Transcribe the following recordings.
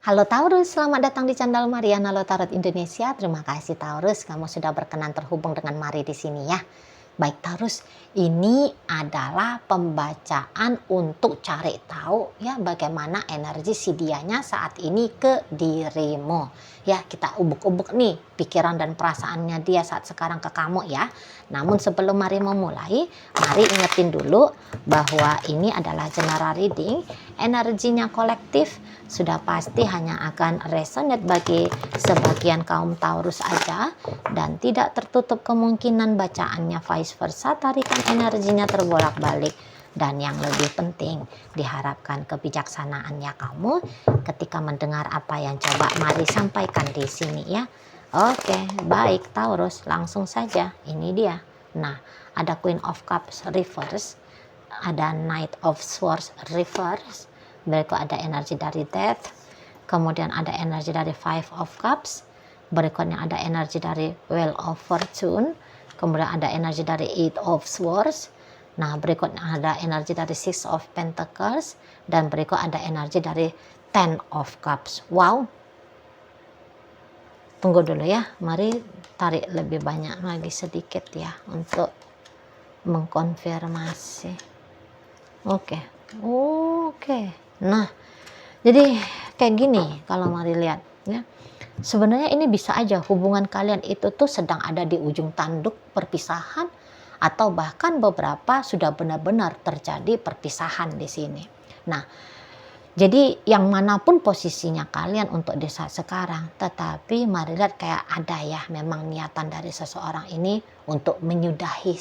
Halo Taurus, selamat datang di channel Mariana Tarot Indonesia. Terima kasih Taurus, kamu sudah berkenan terhubung dengan Mari di sini ya. Baik Taurus, ini adalah pembacaan untuk cari tahu ya bagaimana energi si dianya saat ini ke dirimu. Ya, kita ubuk-ubuk nih pikiran dan perasaannya dia saat sekarang ke kamu ya. Namun sebelum Mari memulai, mari ingetin dulu bahwa ini adalah general reading, energinya kolektif, sudah pasti hanya akan resonate bagi sebagian kaum Taurus aja dan tidak tertutup kemungkinan bacaannya vice versa, tarikan energinya terbolak-balik. Dan yang lebih penting, diharapkan kebijaksanaannya kamu ketika mendengar apa yang coba Mari sampaikan di sini ya. Oke, baik Taurus, langsung saja. Ini dia. Nah, ada Queen of Cups reverse, ada Knight of Swords reverse, berikut ada energi dari Death, kemudian ada energi dari Five of Cups, berikutnya ada energi dari Wheel of Fortune, kemudian ada energi dari Eight of Swords, nah berikutnya ada energi dari Six of Pentacles, dan berikut ada energi dari Ten of Cups. Wow, tunggu dulu ya, mari tarik lebih banyak lagi sedikit ya untuk mengkonfirmasi. Oke. Nah, jadi kayak gini kalau Mari lihat ya. Sebenarnya ini bisa aja hubungan kalian itu tuh sedang ada di ujung tanduk perpisahan, atau bahkan beberapa sudah benar-benar terjadi perpisahan di sini. Nah, jadi yang manapun posisinya kalian untuk di saat sekarang, tetapi Mari lihat kayak ada ya memang niatan dari seseorang ini untuk menyudahi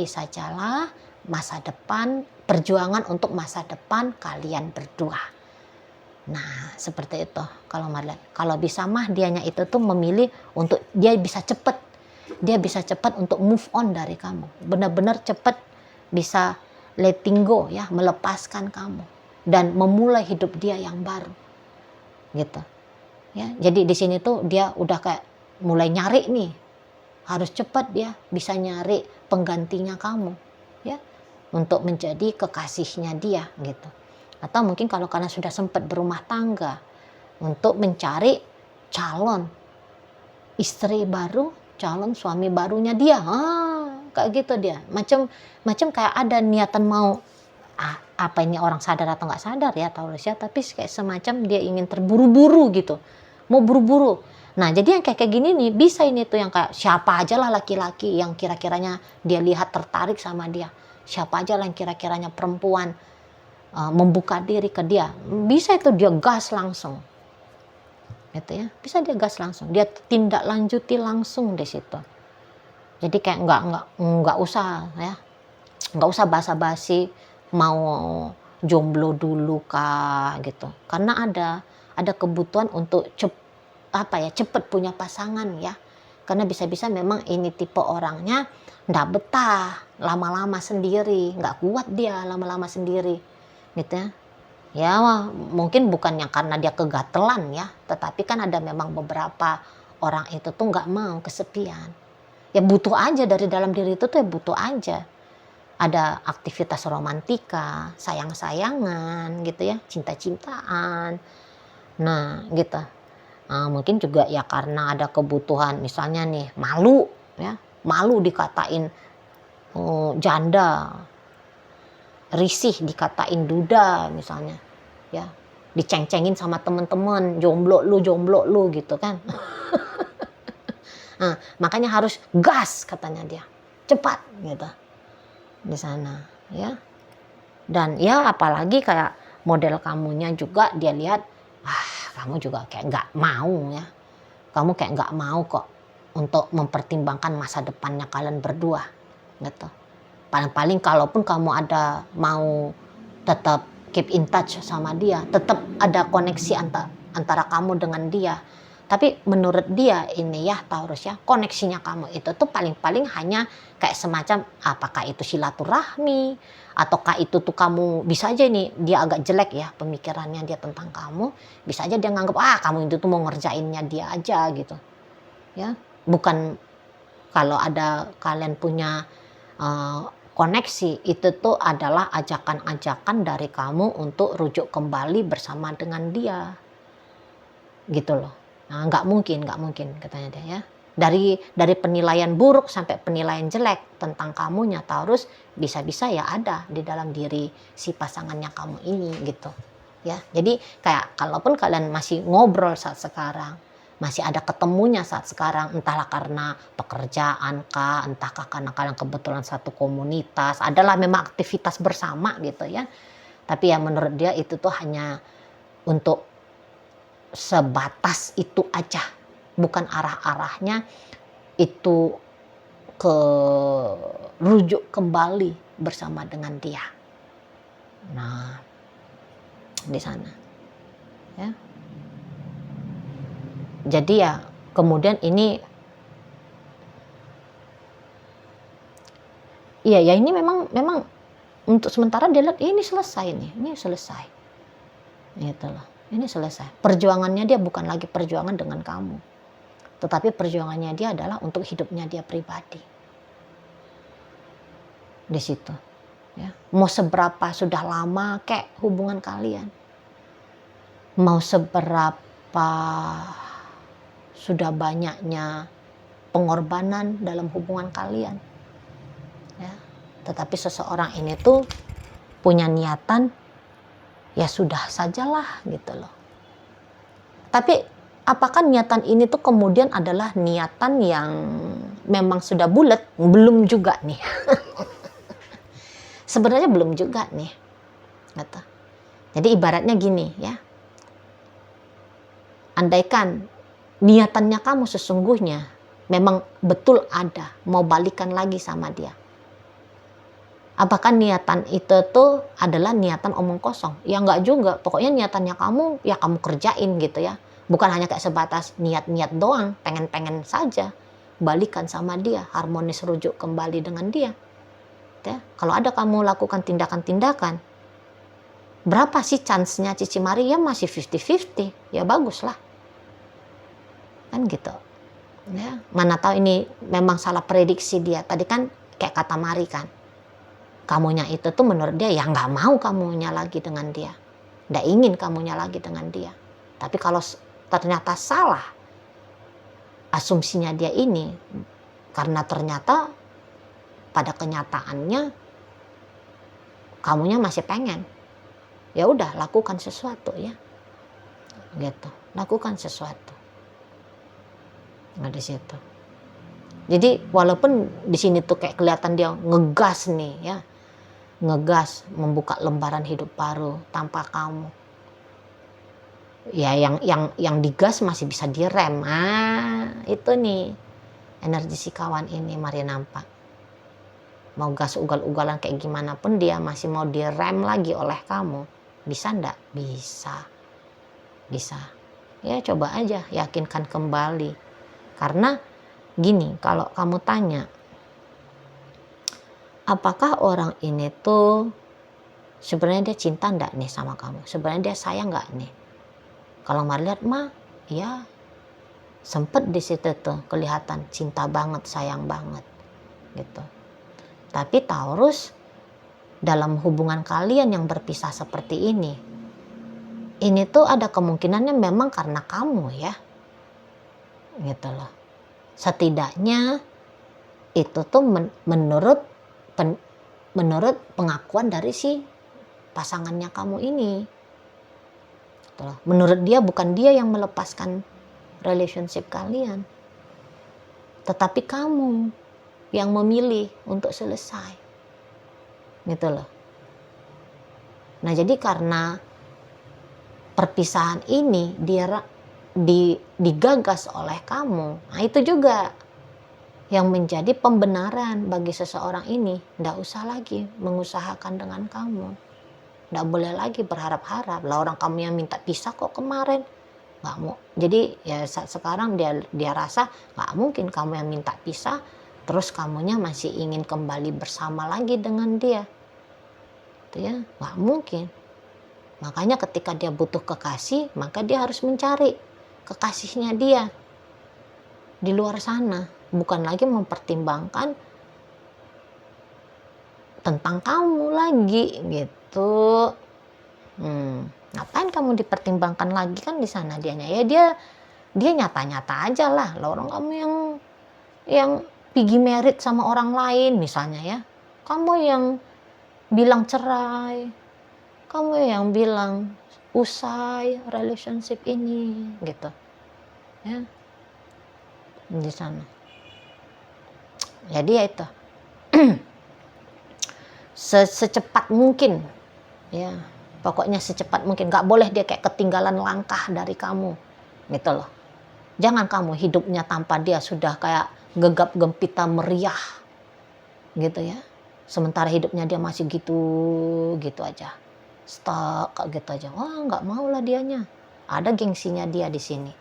sajalah masa depan, perjuangan untuk masa depan kalian berdua. Nah, seperti itu kalau Mari lihat. Kalau bisa mah dianya itu tuh memilih untuk dia bisa cepet untuk move on dari kamu, benar-benar cepet bisa letting go ya, melepaskan kamu dan memulai hidup dia yang baru gitu ya. Jadi di sini tuh dia udah kayak mulai nyari nih, harus cepat dia bisa nyari penggantinya kamu ya, untuk menjadi kekasihnya dia gitu. Atau mungkin kalau kalian sudah sempat berumah tangga, untuk mencari calon istri baru, calon suami barunya dia, kayak gitu dia, macam kayak ada niatan mau, apa ini orang sadar atau nggak sadar ya Taurus ya, tapi kayak semacam dia ingin terburu-buru gitu, mau buru-buru. Nah, jadi yang kayak gini nih, bisa ini tuh yang kayak siapa aja lah laki-laki yang kira-kiranya dia lihat tertarik sama dia. Siapa aja lah yang kira-kiranya perempuan membuka diri ke dia. Bisa itu dia gas langsung. Gitu ya. Bisa dia gas langsung. Dia tindak lanjuti langsung di situ. Jadi kayak nggak usah ya. Nggak usah basa-basi mau jomblo dulu kah gitu. Karena ada kebutuhan untuk cepet punya pasangan ya, karena bisa-bisa memang ini tipe orangnya nggak betah lama-lama sendiri, nggak kuat dia lama-lama sendiri gitu ya. Mungkin bukannya karena dia kegatelan ya, tetapi kan ada memang beberapa orang itu tuh nggak mau kesepian ya, butuh aja dari dalam diri itu tuh ya, butuh aja ada aktivitas romantika, sayang-sayangan gitu ya, cinta-cintaan, nah gitu. Mungkin juga ya karena ada kebutuhan, misalnya nih malu ya, malu dikatain janda, risih dikatain duda misalnya ya, diceng-cengin sama teman-teman, jomblo lu gitu kan. Makanya harus gas katanya dia, cepat gitu di sana ya. Dan ya apalagi kayak model kamunya juga dia lihat, kamu juga kayak nggak mau ya, kamu kayak nggak mau kok untuk mempertimbangkan masa depannya kalian berdua gitu. Paling-paling kalaupun kamu ada mau tetap keep in touch sama dia, tetap ada koneksi antara kamu dengan dia. Tapi menurut dia ini ya Taurus ya, koneksinya kamu itu tuh paling-paling hanya kayak semacam apakah itu silaturahmi, ataukah itu tuh kamu bisa aja ini dia agak jelek ya pemikirannya dia tentang kamu, bisa aja dia nganggap kamu itu tuh mau ngerjainnya dia aja gitu ya. Bukan kalau ada kalian punya koneksi itu tuh adalah ajakan-ajakan dari kamu untuk rujuk kembali bersama dengan dia, gitu loh. Nah, nggak mungkin katanya dia ya. Dari penilaian buruk sampai penilaian jelek tentang kamunya Taurus, bisa-bisa ya ada di dalam diri si pasangannya kamu ini gitu. Ya, jadi kayak kalaupun kalian masih ngobrol saat sekarang, masih ada ketemunya saat sekarang, entahlah karena pekerjaan kah, entahkah karena kalian kebetulan satu komunitas, adalah memang aktivitas bersama gitu ya. Tapi ya menurut dia itu tuh hanya untuk sebatas itu aja, bukan arah-arahnya itu ke rujuk kembali bersama dengan dia. Nah, di sana ya. Jadi ya kemudian ini ya ini memang untuk sementara dia lihat ini selesai nih, ini selesai gitu loh, ini selesai. Perjuangannya dia bukan lagi perjuangan dengan kamu, tetapi perjuangannya dia adalah untuk hidupnya dia pribadi di situ ya. Mau seberapa sudah lama kayak hubungan kalian, mau seberapa sudah banyaknya pengorbanan dalam hubungan kalian ya, tetapi seseorang ini tuh punya niatan, ya sudah sajalah gitu loh. Tapi apakah niatan ini tuh kemudian adalah niatan yang memang sudah bulat? Belum juga nih. Sebenarnya belum juga nih gitu. Jadi ibaratnya gini ya, andaikan niatannya kamu sesungguhnya memang betul ada mau balikan lagi sama dia, apakah niatan itu tuh adalah niatan omong kosong? Ya enggak juga. Pokoknya niatannya kamu ya kamu kerjain gitu ya. Bukan hanya kayak sebatas niat-niat doang, pengen-pengen saja balikan sama dia, harmonis rujuk kembali dengan dia. Ya, kalau ada kamu lakukan tindakan-tindakan, berapa sih chance-nya Cici Mari? Ya masih 50-50. Ya bagus lah. Kan gitu. Ya, mana tahu ini memang salah prediksi dia. Tadi kan kayak kata Mari kan, kamunya itu tuh menurut dia ya nggak mau kamunya lagi dengan dia, nggak ingin kamunya lagi dengan dia. Tapi kalau ternyata salah asumsinya dia ini, karena ternyata pada kenyataannya kamunya masih pengen, ya udah lakukan sesuatu ya, gitu, lakukan sesuatu. Nah di situ. Jadi walaupun di sini tuh kayak kelihatan dia ngegas nih ya, ngegas membuka lembaran hidup baru tanpa kamu. Ya yang digas masih bisa direm. Itu nih energi si kawan ini Mari nampak. Mau gas ugal-ugalan kayak gimana pun dia masih mau direm lagi oleh kamu. Bisa ndak? Bisa. Bisa. Ya coba aja yakinkan kembali. Karena gini, kalau kamu tanya, apakah orang ini tuh sebenarnya dia cinta ndak nih sama kamu? Sebenarnya dia sayang nggak nih? Kalau Mari lihat mah, ya sempet di situ tuh kelihatan cinta banget, sayang banget, gitu. Tapi Taurus dalam hubungan kalian yang berpisah seperti ini tuh ada kemungkinannya memang karena kamu ya, gitu loh. Setidaknya itu tuh menurut pengakuan dari si pasangannya kamu ini. Menurut dia bukan dia yang melepaskan relationship kalian, tetapi kamu yang memilih untuk selesai, gitu loh. Nah jadi karena perpisahan ini digagas oleh kamu, nah itu juga yang menjadi pembenaran bagi seseorang ini. Nggak usah lagi mengusahakan dengan kamu, nggak boleh lagi berharap-harap lah, orang kamu yang minta pisah kok kemarin. Nggak mau. Jadi ya sekarang dia rasa nggak mungkin kamu yang minta pisah terus kamunya masih ingin kembali bersama lagi dengan dia, itu ya nggak mungkin. Makanya ketika dia butuh kekasih, maka dia harus mencari kekasihnya dia di luar sana, bukan lagi mempertimbangkan tentang kamu lagi gitu. Ngapain kamu dipertimbangkan lagi kan di sana dianya ya, dia nyata-nyata aja lah orang kamu yang pergi merit sama orang lain misalnya ya, kamu yang bilang cerai, kamu yang bilang usai relationship ini gitu ya di sana. Jadi ya itu secepat mungkin ya, pokoknya secepat mungkin, nggak boleh dia kayak ketinggalan langkah dari kamu gitu loh. Jangan kamu hidupnya tanpa dia sudah kayak gegap gempita meriah gitu ya, sementara hidupnya dia masih gitu aja, stuck gitu aja. Wah, nggak mau lah dianya, ada gengsinya dia di sini.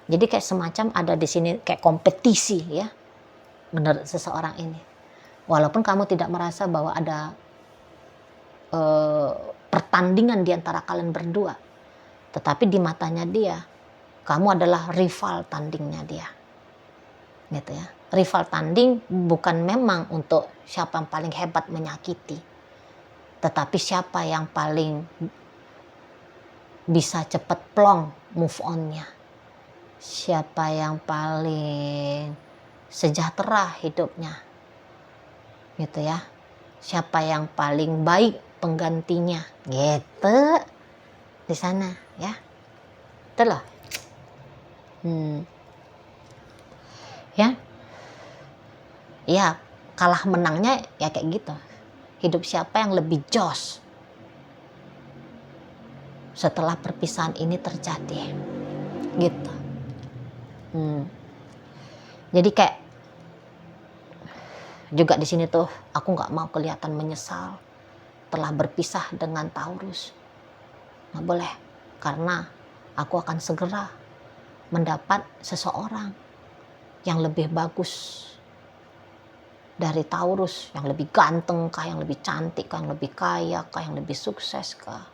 Jadi kayak semacam ada di sini kayak kompetisi ya menurut seseorang ini, walaupun kamu tidak merasa bahwa ada pertandingan di antara kalian berdua, tetapi di matanya dia kamu adalah rival tandingnya dia gitu ya. Rival tanding bukan memang untuk siapa yang paling hebat menyakiti, tetapi siapa yang paling bisa cepat plong move on-nya, siapa yang paling sejahtera hidupnya gitu ya, siapa yang paling baik penggantinya gitu di sana ya. Itu loh. Ya kalah menangnya ya kayak gitu, hidup siapa yang lebih jos setelah perpisahan ini terjadi gitu. Jadi kayak juga di sini tuh aku nggak mau kelihatan menyesal telah berpisah dengan Taurus, nggak boleh, karena aku akan segera mendapat seseorang yang lebih bagus dari Taurus, yang lebih ganteng kah, yang lebih cantik kah, yang lebih kaya kah, yang lebih sukses kah.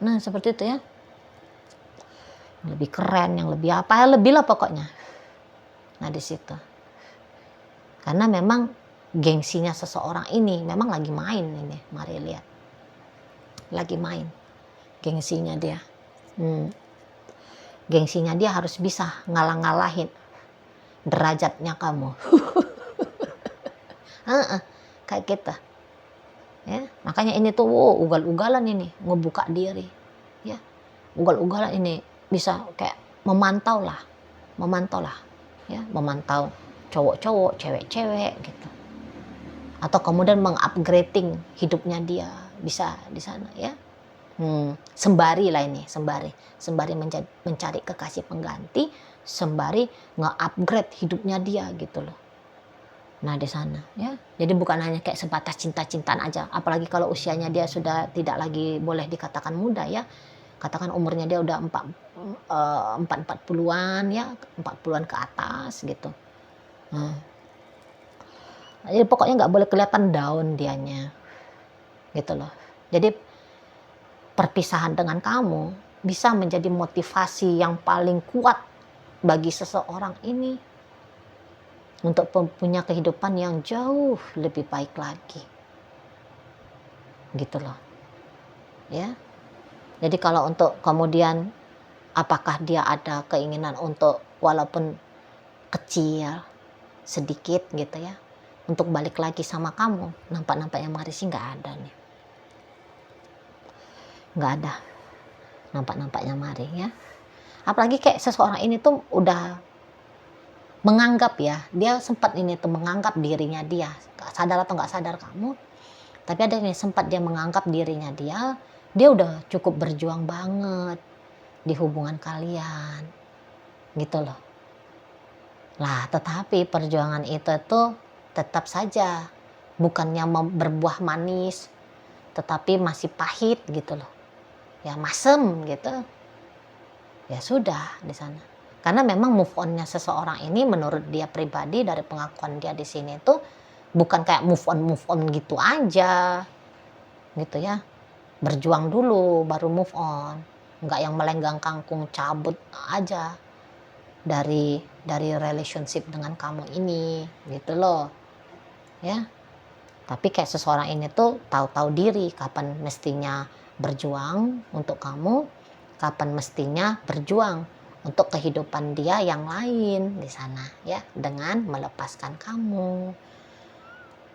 Nah seperti itu ya, yang lebih keren, yang lebih apa, lebih lah pokoknya. Nah di situ, karena memang gengsinya seseorang ini memang lagi main ini, mari lihat, lagi main gengsinya dia. Gengsinya dia harus bisa ngalah-ngalahin derajatnya kamu. Kayak kita ya, makanya ini tuh ugal-ugalan ini ngebuka diri ya, ugal-ugalan ini bisa kayak memantau lah ya, memantau cowok-cowok, cewek-cewek gitu, atau kemudian mengupgrading hidupnya dia bisa di sana ya. Sembari lah ini, sembari mencari kekasih pengganti, sembari nge-upgrade hidupnya dia gitu loh. Nah di sana ya, jadi bukan hanya kayak sebatas cinta-cintaan aja, apalagi kalau usianya dia sudah tidak lagi boleh dikatakan muda ya, katakan umurnya dia udah 40-an ya, 40-an ke atas gitu. Jadi pokoknya nggak boleh kelihatan down dianya gitu loh. Jadi perpisahan dengan kamu bisa menjadi motivasi yang paling kuat bagi seseorang ini untuk punya kehidupan yang jauh lebih baik lagi gitu loh ya. Jadi kalau untuk kemudian apakah dia ada keinginan untuk walaupun kecil sedikit gitu ya untuk balik lagi sama kamu, nampaknya Mari sih nggak ada nih, nggak ada nampaknya Mari ya. Apalagi kayak seseorang ini tuh udah menganggap ya, dia sempat ini tuh menganggap dirinya dia, sadar atau nggak sadar kamu, tapi ada ini sempat dia menganggap dirinya dia udah cukup berjuang banget di hubungan kalian gitu loh. Lah tetapi perjuangan itu tuh tetap saja bukannya berbuah manis, tetapi masih pahit gitu loh ya, masem gitu ya. Sudah di sana, karena memang move on-nya seseorang ini menurut dia pribadi dari pengakuan dia di sini tuh bukan kayak move on gitu aja gitu ya, berjuang dulu baru move on, nggak yang melenggang kangkung cabut aja dari relationship dengan kamu ini gitu loh ya. Tapi kayak seseorang ini tuh tahu-tahu diri kapan mestinya berjuang untuk kamu, kapan mestinya berjuang untuk kehidupan dia yang lain di sana ya, dengan melepaskan kamu.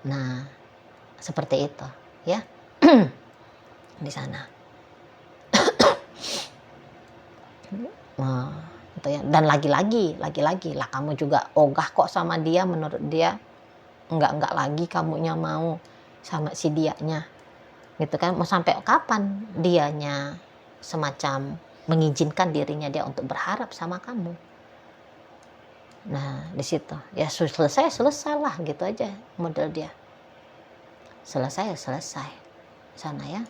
Nah, seperti itu ya. Di sana. Nah, itu ya. Dan lagi-lagi lah kamu juga ogah kok sama dia, menurut dia enggak lagi kamunya mau sama si dianya. Gitu kan, mau sampai kapan dianya semacam mengizinkan dirinya dia untuk berharap sama kamu. Nah, di situ ya selesai lah gitu aja model dia. Selesai sana ya.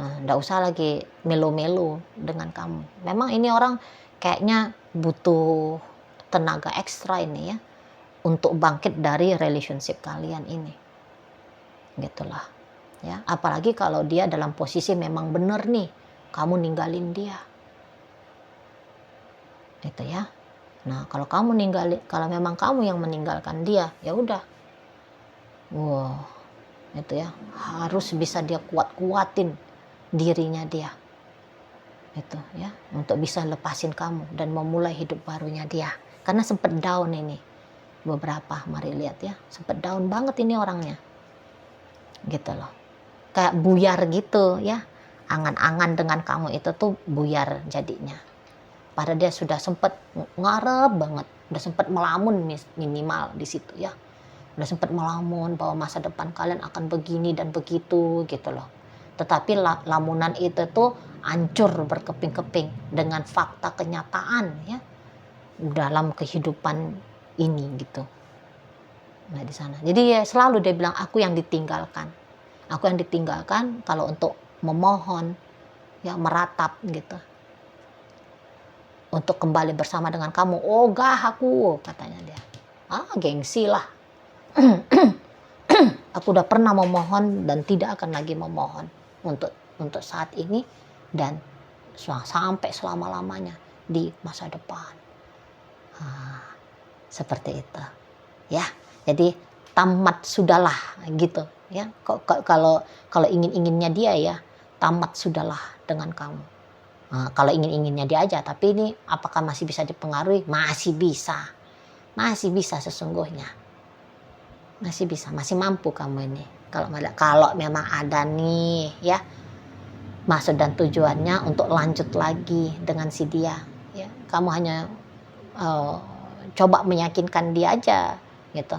Nah, nggak usah lagi melo-melo dengan kamu. Memang ini orang kayaknya butuh tenaga ekstra ini ya, untuk bangkit dari relationship kalian ini. Gitulah. Ya, apalagi kalau dia dalam posisi memang benar nih, kamu ninggalin dia. Gitu ya. Nah, kalau memang kamu yang meninggalkan dia, ya udah. Wow, itu ya, harus bisa dia kuat-kuatin dirinya dia. Itu ya, untuk bisa lepasin kamu dan memulai hidup barunya dia. Karena sempat down ini. Beberapa, mari lihat ya, sempat down banget ini orangnya. Gitu loh. Kayak buyar gitu ya. Angan-angan dengan kamu itu tuh buyar jadinya. Padahal dia sudah sempat ngarep banget, udah sempat melamun minimal di situ ya. Udah sempat melamun bahwa masa depan kalian akan begini dan begitu gitu loh. Tetapi lamunan itu tuh hancur berkeping-keping dengan fakta kenyataan ya dalam kehidupan ini gitu. Nah di sana. Jadi ya selalu dia bilang aku yang ditinggalkan. Aku yang ditinggalkan kalau untuk memohon ya, meratap gitu. Untuk kembali bersama dengan kamu. Ogah aku, katanya dia. Gengsi lah. Aku udah pernah memohon dan tidak akan lagi memohon untuk saat ini dan sampai selama-lamanya di masa depan. Seperti itu. Ya. Jadi tamat sudahlah gitu ya. Kalau ingin-inginnya dia ya, tamat sudahlah dengan kamu. Kalau ingin-inginnya dia aja, tapi ini apakah masih bisa dipengaruhi? Masih bisa sesungguhnya. Masih bisa, masih mampu kamu ini. Kalau memang ada nih ya maksud dan tujuannya untuk lanjut lagi dengan si dia, ya kamu hanya coba meyakinkan dia aja gitu.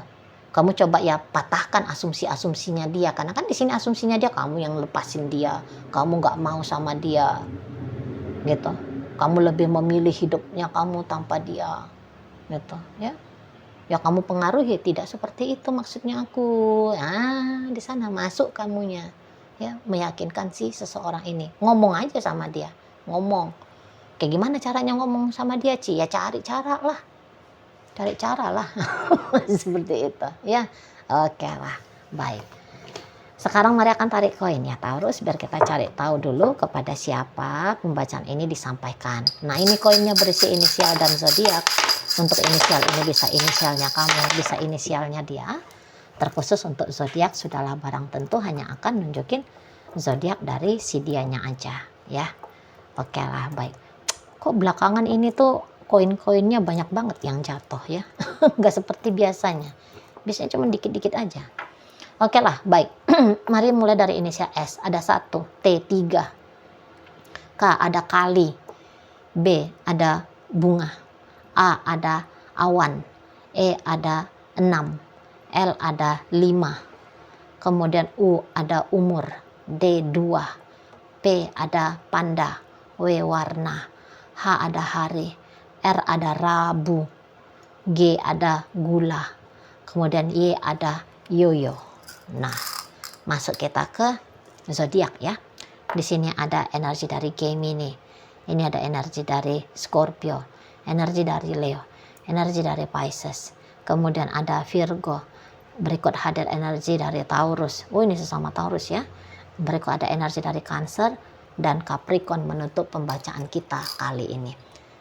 Kamu coba ya patahkan asumsi-asumsinya dia, karena kan di sini asumsinya dia kamu yang lepasin dia, kamu nggak mau sama dia, gitu. Kamu lebih memilih hidupnya kamu tanpa dia, gitu ya. Ya kamu pengaruhi, tidak seperti itu maksudnya aku. Di sana masuk kamunya, ya meyakinkan si seseorang ini. Ngomong aja sama dia, ngomong. Kayak gimana caranya ngomong sama dia, Ci? Ya cari cara lah. Seperti itu ya. Oke lah, baik. Sekarang mari akan tarik koin ya Taurus, biar kita cari tahu dulu kepada siapa pembacaan ini disampaikan. Nah ini koinnya berisi inisial dan zodiak. Untuk inisial ini bisa inisialnya kamu, bisa inisialnya dia. Terkhusus untuk zodiak sudahlah barang tentu hanya akan nunjukin zodiak dari si dianya aja ya. Oke lah, baik. Kok belakangan ini tuh koin-koinnya banyak banget yang jatuh ya. Nggak seperti biasanya. Biasanya cuma dikit-dikit aja. Oke lah, baik. Mari mulai dari inisial S. Ada 1, T 3. K ada kali. B ada bunga. A ada awan. E ada 6. L ada 5. Kemudian U ada umur. D 2. P ada panda. W warna. H ada hari. R ada Rabu, G ada gula, kemudian Y ada yoyo. Nah, masuk kita ke zodiak ya. Di sini ada energi dari Gemini, ini ada energi dari Scorpio, energi dari Leo, energi dari Pisces, kemudian ada Virgo. Berikut hadir energi dari Taurus. Ini sesama Taurus ya. Berikut ada energi dari Cancer dan Capricorn menutup pembacaan kita kali ini.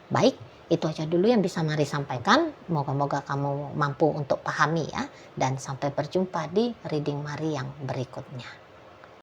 Baik. Itu aja dulu yang bisa Mari sampaikan. Moga-moga kamu mampu untuk pahami ya. Dan sampai berjumpa di reading Mari yang berikutnya.